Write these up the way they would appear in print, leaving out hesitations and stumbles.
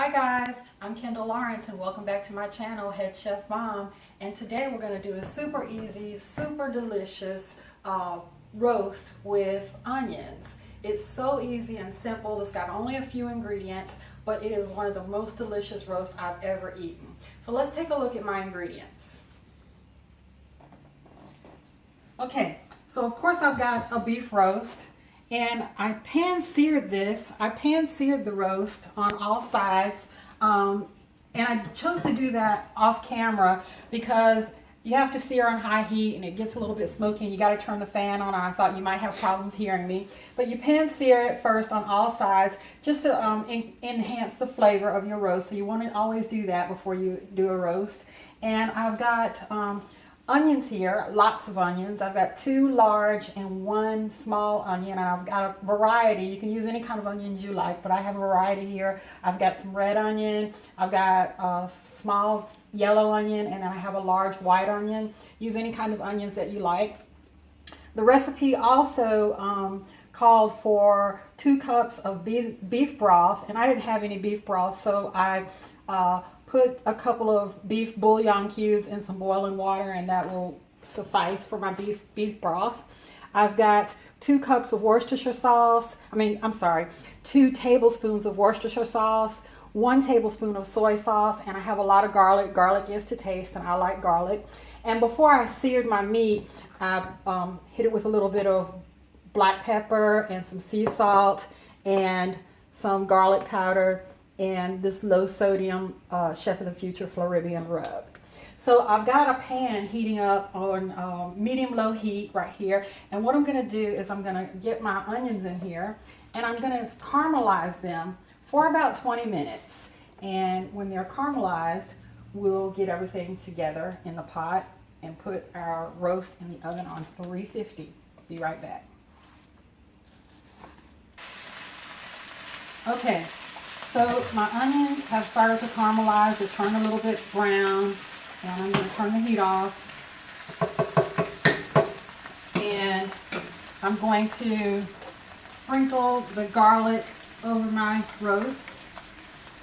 Hi guys, I'm Kendall Lawrence and welcome back to my channel, Head Chef Mom. And today we're going to do a super easy, super delicious roast with onions. It's so easy and simple. It's got only a few ingredients, but it is one of the most delicious roasts I've ever eaten. So let's take a look at my ingredients. Okay, so of course I've got a beef roast. And I pan-seared this. I pan-seared the roast on all sides. And I chose to do that off camera because you have to sear on high heat and it gets a little bit smoky and you got to turn the fan on. And I thought you might have problems hearing me. But you pan-sear it first on all sides just to enhance the flavor of your roast. So you want to always do that before you do a roast. And I've got onions here, lots of onions. I've got 2 large and 1 small onion, and I've got a variety. You can use any kind of onions you like, but I have a variety here. I've got some red onion, I've got a small yellow onion, and then I have a large white onion. Use any kind of onions that you like. The recipe also called for 2 cups of beef broth, and I didn't have any beef broth, so I put a couple of beef bouillon cubes in some boiling water, and that will suffice for my beef broth. I've got 2 cups of Worcestershire sauce. 2 tablespoons of Worcestershire sauce, 1 tablespoon of soy sauce, and I have a lot of garlic. Garlic is to taste, and I like garlic. And before I seared my meat, I hit it with a little bit of black pepper and some sea salt and some garlic powder and this low sodium Chef of the Future Floridian rub. So I've got a pan heating up on medium low heat right here, and what I'm going to do is I'm going to get my onions in here and I'm going to caramelize them for about 20 minutes. And when they're caramelized, we'll get everything together in the pot and put our roast in the oven on 350. Be right back. Okay. So my onions have started to caramelize. They turned a little bit brown, and I'm going to turn the heat off. And I'm going to sprinkle the garlic over my roast.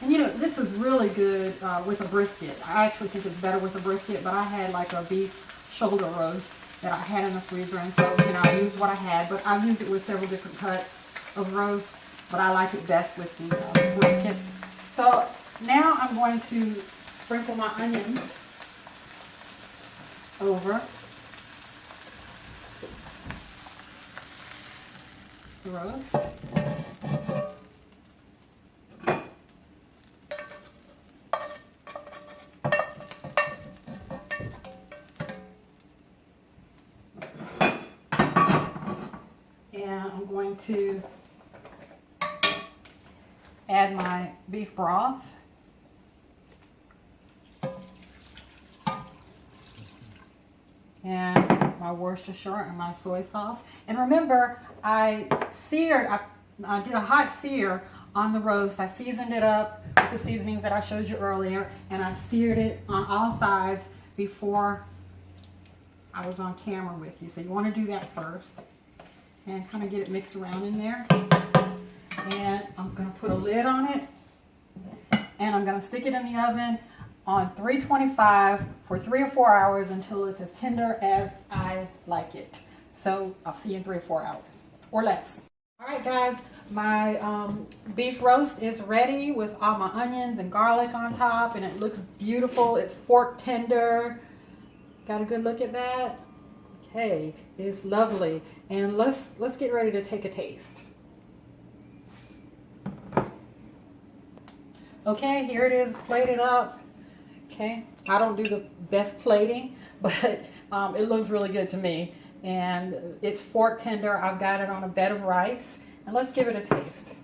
And you know, this is really good with a brisket. I actually think it's better with a brisket, but I had like a beef shoulder roast that I had in the freezer, and so I used what I had, but I've used it with several different cuts of roast. But I like it best with the brisket. So now I'm going to sprinkle my onions over the roast. And I'm going to add my beef broth. And my Worcestershire and my soy sauce. And remember, I did a hot sear on the roast. I seasoned it up with the seasonings that I showed you earlier, and I seared it on all sides before I was on camera with you. So you want to do that first and kind of get it mixed around in there. And I'm going to put a lid on it, and I'm going to stick it in the oven on 325 for 3 or 4 hours until it's as tender as I like it. So I'll see you in 3 or 4 hours or less. All right, guys, my beef roast is ready with all my onions and garlic on top, and it looks beautiful. It's fork tender. Got a good look at that? Okay, it's lovely. And let's get ready to take a taste. Okay, here it is plated up. Okay, I don't do the best plating, but it looks really good to me. And it's fork tender. I've got it on a bed of rice. And let's give it a taste.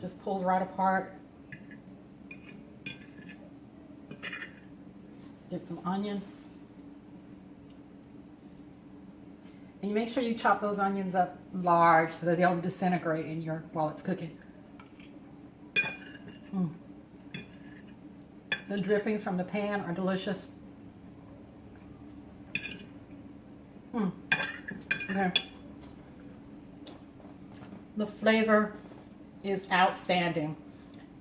Just pulls right apart. Get some onion. And you make sure you chop those onions up large so that they don't disintegrate in while it's cooking. The drippings from the pan are delicious. Okay. The flavor is outstanding.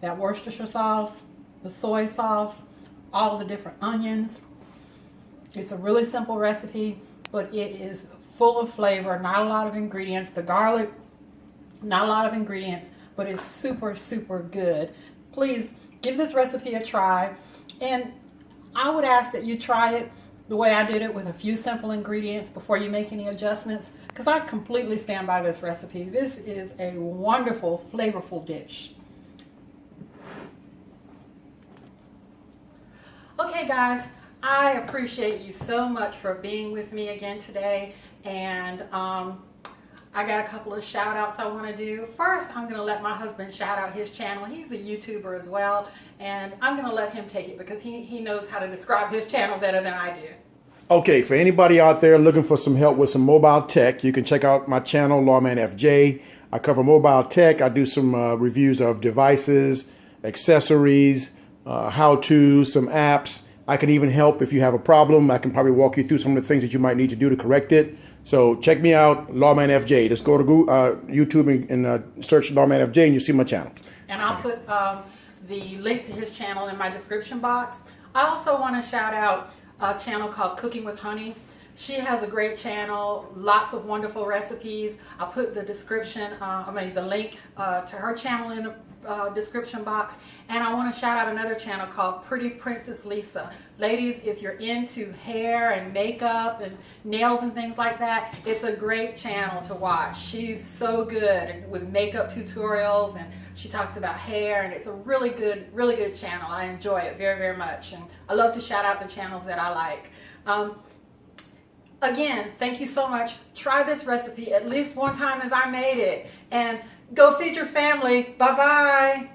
That Worcestershire sauce, the soy sauce, all the different onions. It's a really simple recipe, but it is full of flavor, not a lot of ingredients. The garlic, not a lot of ingredients, but it's super, super good. Please give this recipe a try, and I would ask that you try it the way I did it, with a few simple ingredients before you make any adjustments, because I completely stand by this recipe. This is a wonderful, flavorful dish. Okay guys, I appreciate you so much for being with me again today, and I got a couple of shout outs I want to do. First, I'm going to let my husband shout out his channel. He's a YouTuber as well, and I'm going to let him take it because he knows how to describe his channel better than I do. Okay, for anybody out there looking for some help with some mobile tech, you can check out my channel, Lawman FJ. I cover mobile tech. I do some reviews of devices, accessories, how-tos, some apps. I can even help if you have a problem. I can probably walk you through some of the things that you might need to do to correct it. So check me out, Lawman FJ. Just go to YouTube and search Lawman FJ and you see my channel. And I'll put the link to his channel in my description box. I also want to shout out a channel called Cooking with Honey. She has a great channel, lots of wonderful recipes. I'll put the the link to her channel in the description box. And I want to shout out another channel called Pretty Princess Lisa. Ladies, if you're into hair and makeup and nails and things like that, it's a great channel to watch. She's so good with makeup tutorials, and she talks about hair, and it's a really good channel. I enjoy it very, very much, and I love to shout out the channels that I like. Again, thank you so much. Try this recipe at least one time as I made it, and go feed your family. Bye-bye.